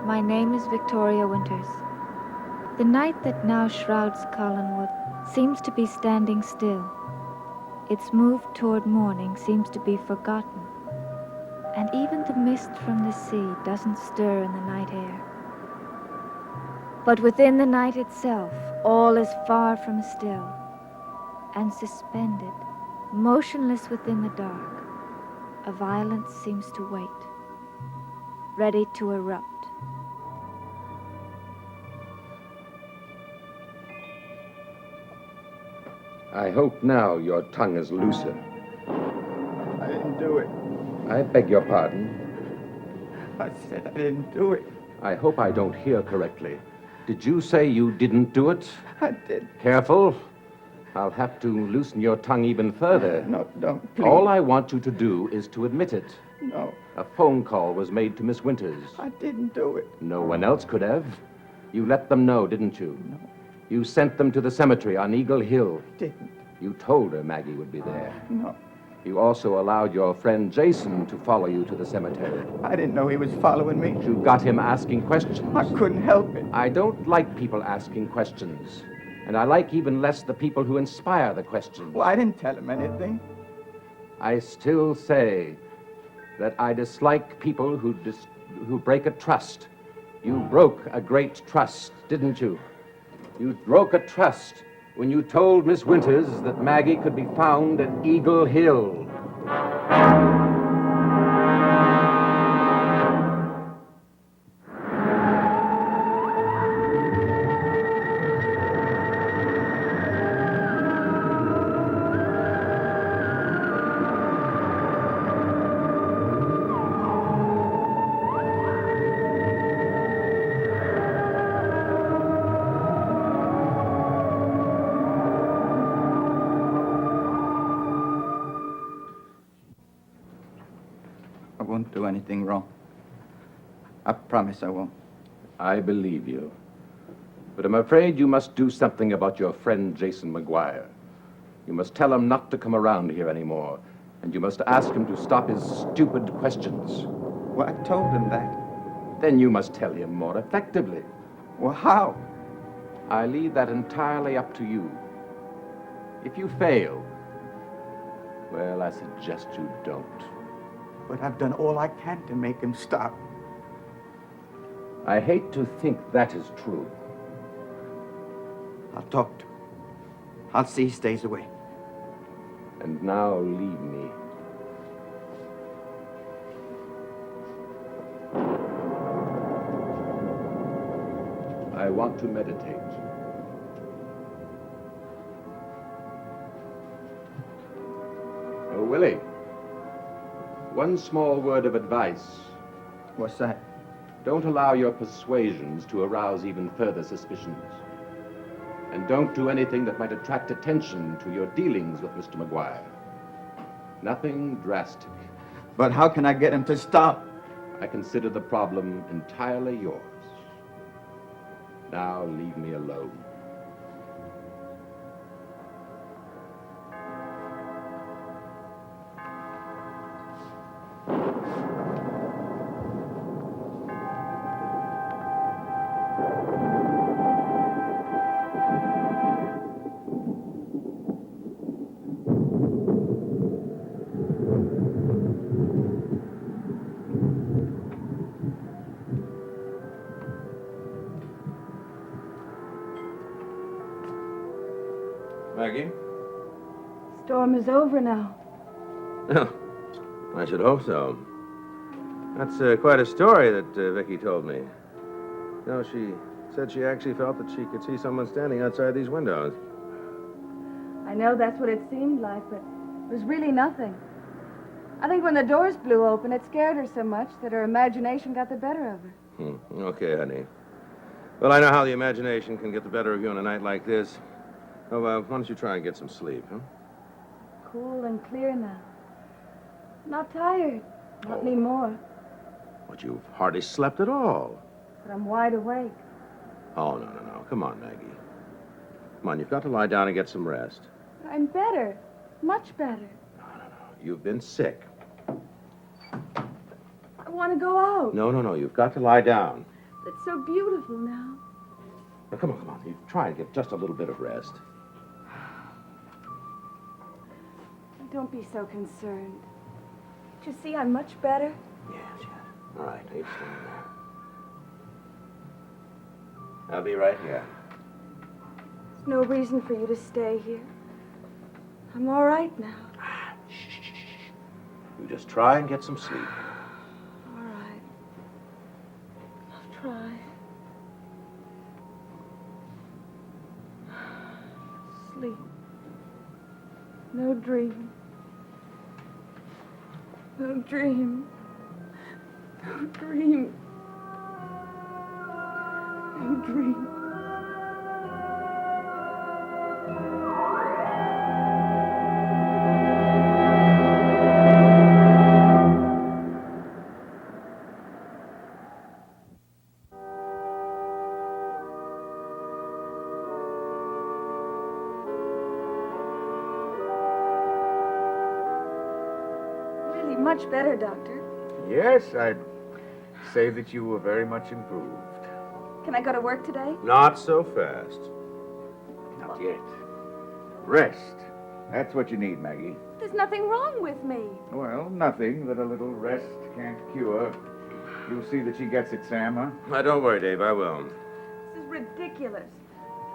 My name is Victoria Winters. The night that now shrouds Collinwood seems to be standing still. Its move toward morning seems to be forgotten, and even the mist from the sea doesn't stir in the night air. But within the night itself, all is far from still, and suspended, motionless within the dark, a violence seems to wait, ready to erupt. I hope now your tongue is looser. I didn't do it. I beg your pardon. I said I didn't do it. I hope I don't hear correctly. Did you say you didn't do it? I did. Careful. I'll have to loosen your tongue even further. No, don't, please. All I want you to do is to admit it. No, A phone call was made to Miss Winters. I didn't do it. No one else could have. You let them know, didn't you? No. You sent them to the cemetery on Eagle Hill. Didn't. You told her Maggie would be there. No. You also allowed your friend Jason to follow you to the cemetery. I didn't know he was following me. You got him asking questions. I couldn't help it. I don't like people asking questions. And I like even less the people who inspire the questions. Well, I didn't tell him anything. I still say that I dislike people who break a trust. You broke a great trust, didn't you? You broke a trust when you told Miss Winters that Maggie could be found at Eagle Hill. I won't do anything wrong. I promise I won't. I believe you. But I'm afraid you must do something about your friend Jason McGuire. You must tell him not to come around here anymore. And you must ask him to stop his stupid questions. Well, I told him that. Then you must tell him more effectively. Well, how? I leave that entirely up to you. If you fail, well, I suggest you don't. But I've done all I can to make him stop. I hate to think that is true. I'll talk to him. I'll see he stays away. And now leave me. I want to meditate. Oh, Willie. One small word of advice. What's that? Don't allow your persuasions to arouse even further suspicions. And don't do anything that might attract attention to your dealings with Mr. McGuire. Nothing drastic. But how can I get him to stop? I consider the problem entirely yours. Now leave me alone. Maggie? Storm is over now. Oh, I should hope so. That's quite a story that Vicky told me. No, she said she actually felt that she could see someone standing outside these windows. I know that's what it seemed like, but it was really nothing. I think when the doors blew open, it scared her so much that her imagination got the better of her. Okay, honey. Well, I know how the imagination can get the better of you on a night like this. Oh, why don't you try and get some sleep, huh? Cool and clear now. Not tired. Not anymore. But you've hardly slept at all. But I'm wide awake. Oh, no. Come on, Maggie. Come on, you've got to lie down and get some rest. I'm better. Much better. No. You've been sick. I want to go out. No. You've got to lie down. It's so beautiful now. Now, come on, come on. You try and get just a little bit of rest. Don't be so concerned. Don't you see I'm much better? Yes, yes. All right, now you stand there. I'll be right here. There's no reason for you to stay here. I'm all right now. Shh. You just try and get some sleep. All right. I'll try. Sleep. No dream. No dream. No dream. No dream. Really much better, Doctor. Yes, I'd say that you were very much improved. Can I go to work today? Not so fast. Not yet. Rest. That's what you need, Maggie. There's nothing wrong with me. Well, nothing that a little rest can't cure. You'll see that she gets it, Sam, huh? Now, don't worry, Dave. I will. This is ridiculous.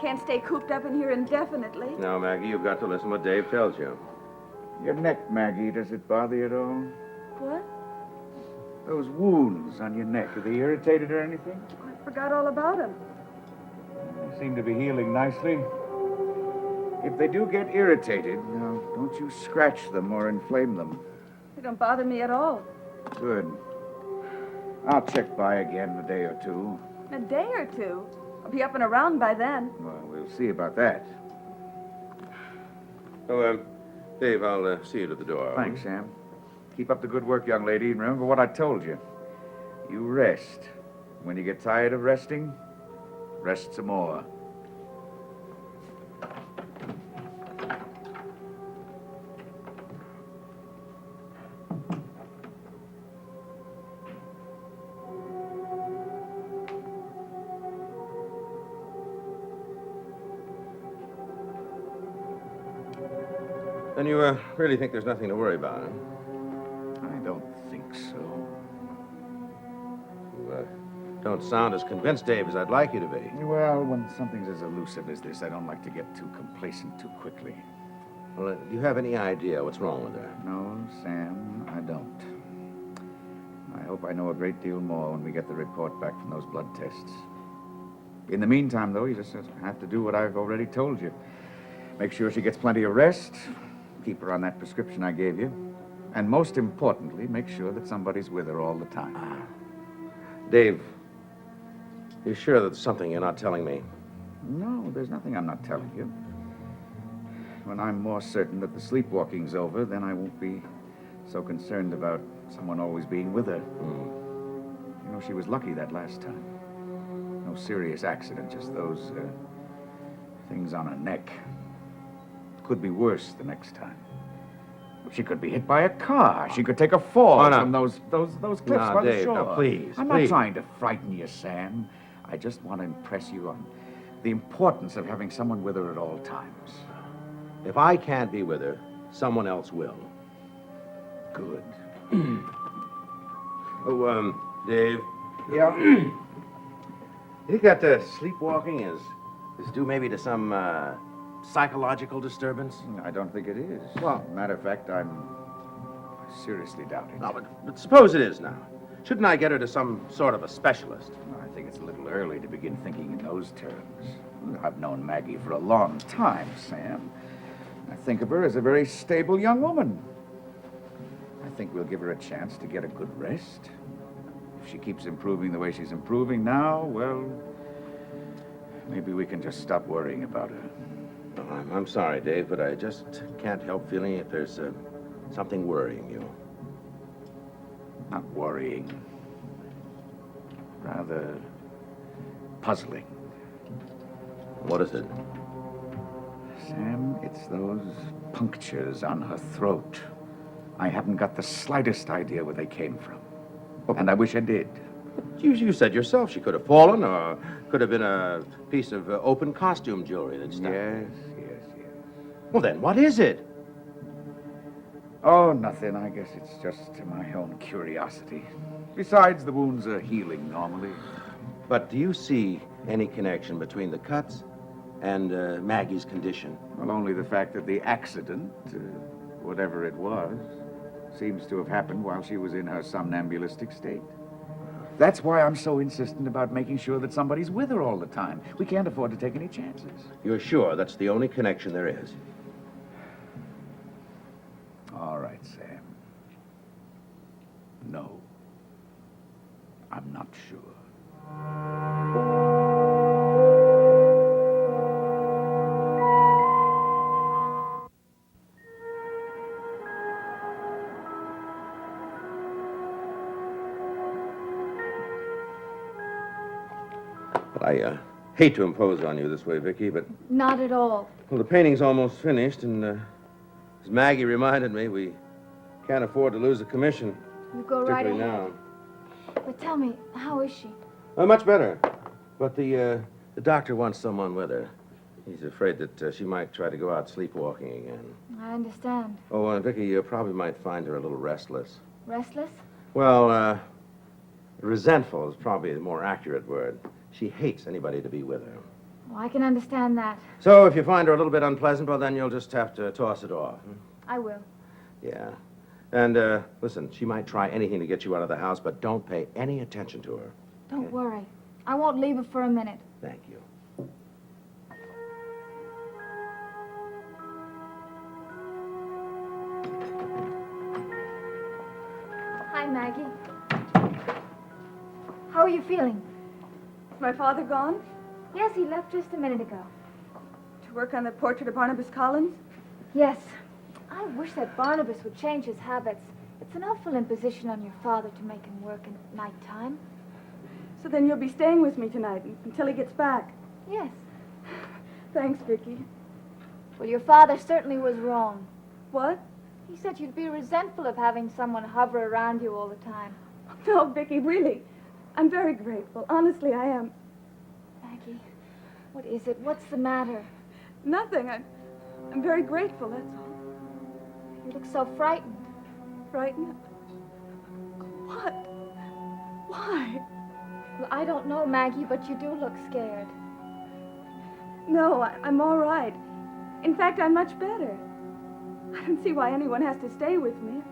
Can't stay cooped up in here indefinitely. Now, Maggie, you've got to listen to what Dave tells you. Your neck, Maggie, does it bother you at all? What? Those wounds on your neck, are they irritated or anything? I forgot all about him. They seem to be healing nicely. If they do get irritated, now, don't you scratch them or inflame them. They don't bother me at all. Good. I'll check by again in a day or two. In a day or two. I'll be up and around by then. Well, we'll see about that. Oh, Dave, I'll see you to the door. Thanks, Sam. Keep up the good work, young lady, and remember what I told you. You rest. When you get tired of resting, rest some more. Then you really think there's nothing to worry about, huh? I don't think so. You don't sound as convinced, Dave, as I'd like you to be. Well, when something's as elusive as this, I don't like to get too complacent too quickly. Well, do you have any idea what's wrong with her? No, Sam, I don't. I hope I know a great deal more when we get the report back from those blood tests. In the meantime, though, you just have to do what I've already told you. Make sure she gets plenty of rest. Keep her on that prescription I gave you. And most importantly, make sure that somebody's with her all the time. Dave, you sure there's something you're not telling me? No, there's nothing I'm not telling you. When I'm more certain that the sleepwalking's over, then I won't be so concerned about someone always being with her. You know, she was lucky that last time. No serious accident, just those things on her neck. Could be worse the next time. She could be hit by a car. She could take a fall from those cliffs by the Dave, shore. now, please, I'm please. not trying to frighten you, Sam. I just want to impress you on the importance of having someone with her at all times. If I can't be with her, someone else will. Good. Oh, Dave, Yeah. you think that sleepwalking is due maybe to some psychological disturbance? I don't think it is. Well, matter of fact, I seriously doubt it. No, but suppose it is now. Shouldn't I get her to some sort of a specialist? I think it's a little early to begin thinking in those terms. I've known Maggie for a long time, Sam. I think of her as a very stable young woman. I think we'll give her a chance to get a good rest. If she keeps improving the way she's improving now, well, maybe we can just stop worrying about her. Oh, I'm sorry, Dave, but I just can't help feeling that there's something worrying you. Not worrying. Rather puzzling. What is it? Sam, it's those punctures on her throat. I haven't got the slightest idea where they came from. And I wish I did. You said yourself she could have fallen, or could have been a piece of open costume jewelry that stuck. Yes. Well, then, what is it? Oh, nothing. I guess it's just my own curiosity. Besides, the wounds are healing normally. But do you see any connection between the cuts and Maggie's condition? Well, only the fact that the accident, whatever it was, seems to have happened while she was in her somnambulistic state. That's why I'm so insistent about making sure that somebody's with her all the time. We can't afford to take any chances. You're sure that's the only connection there is? All right, Sam. No. I'm not sure. But I hate to impose on you this way, Vicky, but Not at all. well, the painting's almost finished, and as Maggie reminded me, we can't afford to lose the commission, You go right particularly ahead. now. But tell me, how is she? Much better. But the doctor wants someone with her. He's afraid that she might try to go out sleepwalking again. I understand. Oh, Vicky, you probably might find her a little restless. Restless? Well, resentful is probably the more accurate word. She hates anybody to be with her. Oh, I can understand that. So if you find her a little bit unpleasant, well, then you'll just have to toss it off. I will. Yeah. And, listen, she might try anything to get you out of the house, but don't pay any attention to her. Don't Okay. worry. I won't leave her for a minute. Thank you. Hi, Maggie. How are you feeling? Is my father gone? Yes, he left just a minute ago. To work on the portrait of Barnabas Collins? Yes. I wish that Barnabas would change his habits. It's an awful imposition on your father to make him work at nighttime. So then you'll be staying with me tonight until he gets back. Yes. Thanks, Vicky. Well, your father certainly was wrong. What? He said you'd be resentful of having someone hover around you all the time. No, Vicky, really. I'm very grateful. Honestly, I am. Maggie, what is it? What's the matter? Nothing. I'm very grateful, that's all. You look so frightened. Frightened? What? Why? Well, I don't know, Maggie, but you do look scared. No, I'm all right. In fact, I'm much better. I don't see why anyone has to stay with me.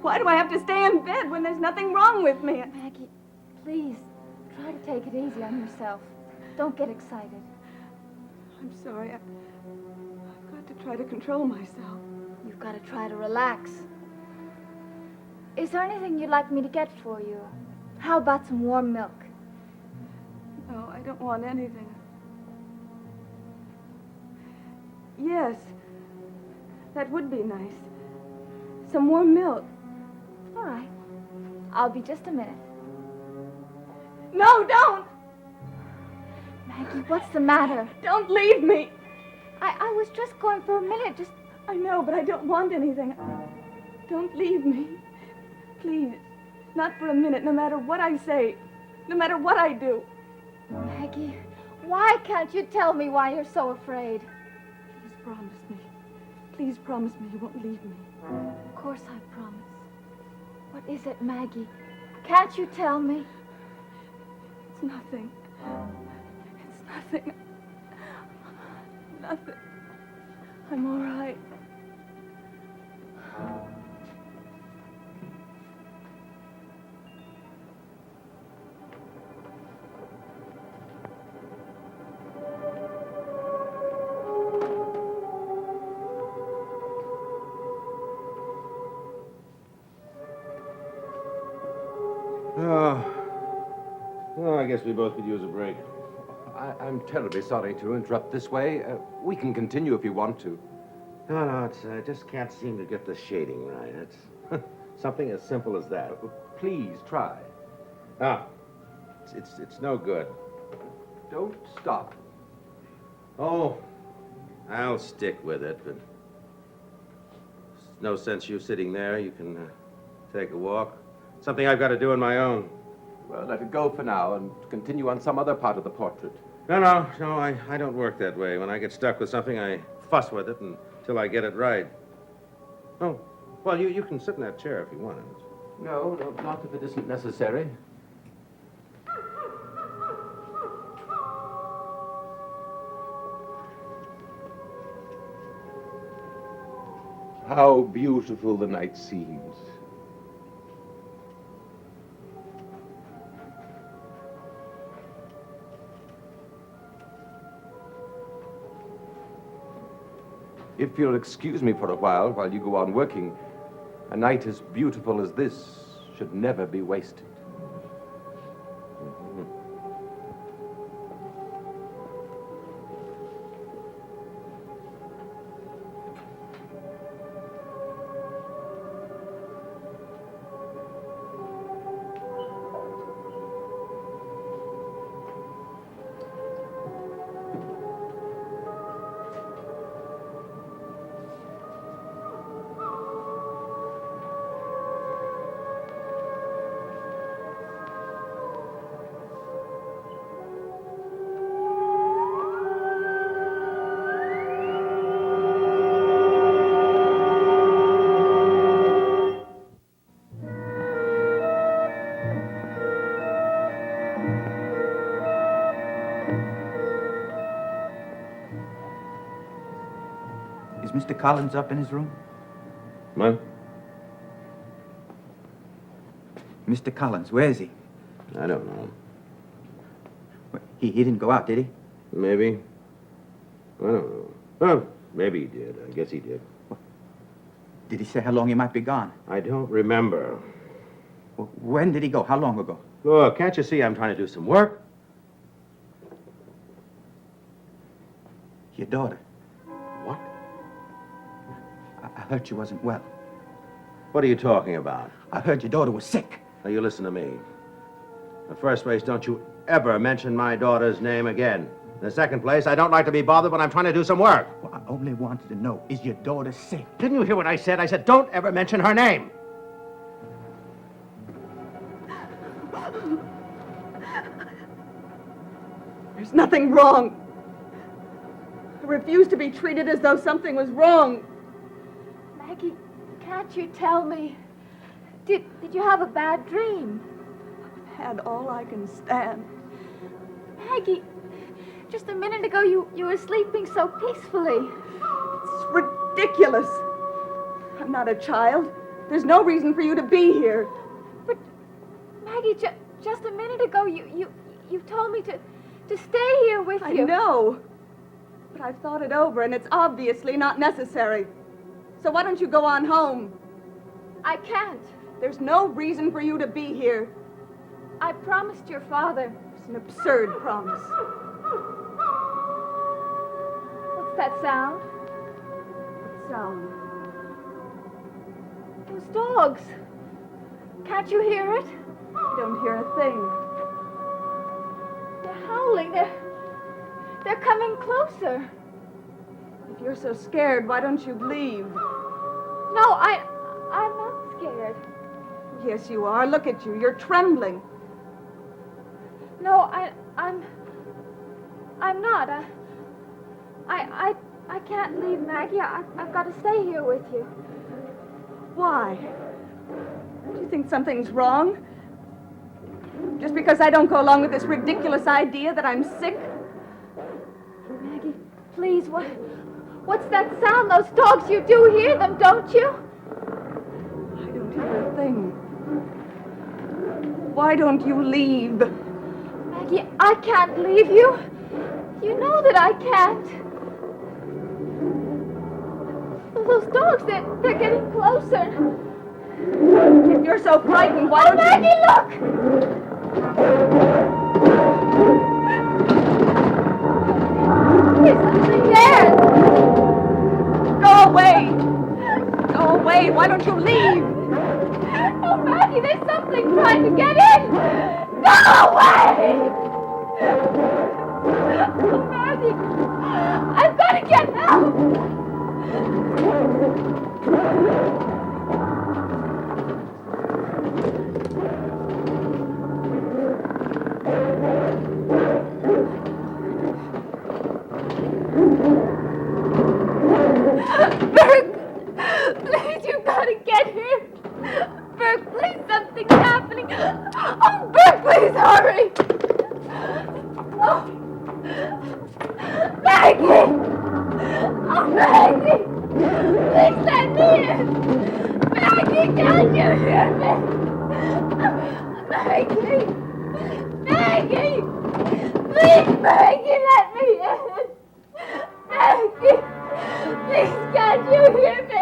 Why do I have to stay in bed when there's nothing wrong with me? Maggie, please, try to take it easy on yourself. Don't get excited. I'm sorry. I've got to try to control myself. You've got to try to relax. Is there anything you'd like me to get for you? How about some warm milk? No, I don't want anything. Yes, that would be nice. Some warm milk. All right. I'll be just a minute. No, don't! Maggie, what's the matter? Don't leave me! I was just going for a minute, just... I know, but I don't want anything. Don't leave me. Please. Not for a minute, no matter what I say. No matter what I do. Maggie, why can't you tell me why you're so afraid? Please promise me. Please promise me you won't leave me. Of course I promise. What is it, Maggie? Can't you tell me? It's nothing. It's nothing. Nothing. I'm all right. Oh. Well, I guess we both could use a break. I'm terribly sorry to interrupt this way. We can continue if you want to. No, it's I just can't seem to get the shading right. It's something as simple as that. Please try. Ah, it's no good. Don't stop. Oh, I'll stick with it, but there's no sense you sitting there. You can take a walk. Something I've got to do on my own. Well, let it go for now and continue on some other part of the portrait. No, I don't work that way. When I get stuck with something, I fuss with it until I get it right. Oh, well, you can sit in that chair if you want. No, not if it isn't necessary. How beautiful the night seems. If you'll excuse me for a while you go on working, a night as beautiful as this should never be wasted. Is Mr. Collins up in his room? What? Mr. Collins, where is he? I don't know. He didn't go out, did he? Maybe. I don't know. Well, maybe he did. I guess he did. Did he say how long he might be gone? I don't remember. When did he go? How long ago? Look, can't you see I'm trying to do some work? Your daughter. What? I heard she wasn't well. What are you talking about? I heard your daughter was sick. Now, you listen to me. In the first place, don't you ever mention my daughter's name again. In the second place, I don't like to be bothered when I'm trying to do some work. Well, I only wanted to know, is your daughter sick? Didn't you hear what I said? I said, don't ever mention her name. There's nothing wrong. I refuse to be treated as though something was wrong. Maggie, can't you tell me? Did you have a bad dream? I've had all I can stand. Maggie, just a minute ago you were sleeping so peacefully. It's ridiculous. I'm not a child. There's no reason for you to be here. But, Maggie, just a minute ago you told me to stay here with you. I know. But I've thought it over, and it's obviously not necessary. So why don't you go on home? I can't. There's no reason for you to be here. I promised your father. It's an absurd promise. What's that sound? What sound? Those dogs. Can't you hear it? I don't hear a thing. They're howling. They're coming closer. If you're so scared, why don't you leave? No, I'm not scared. Yes, you are. Look at you. You're trembling. No, I'm not. I can't leave, Maggie. I've got to stay here with you. Why? Do you think something's wrong? Just because I don't go along with this ridiculous idea that I'm sick? Maggie, please, what's that sound? Those dogs, you do hear them, don't you? I don't hear a thing. Why don't you leave? Maggie, I can't leave you. You know that I can't. Those dogs, they're getting closer. If you're so frightened, why don't Maggie, look! There's something there. Go away! Go away! Why don't you leave? Oh, Maggie, there's something trying to get in. Go away! Oh, Maggie, I've got to get help. happening? Oh, Bert, please hurry! Oh. Maggie! Oh, Maggie! Please let me in! Maggie, can't you hear me? Maggie! Maggie! Please, Maggie, let me in! Maggie! Please, can't you hear me?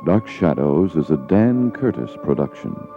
Dark Shadows is a Dan Curtis production.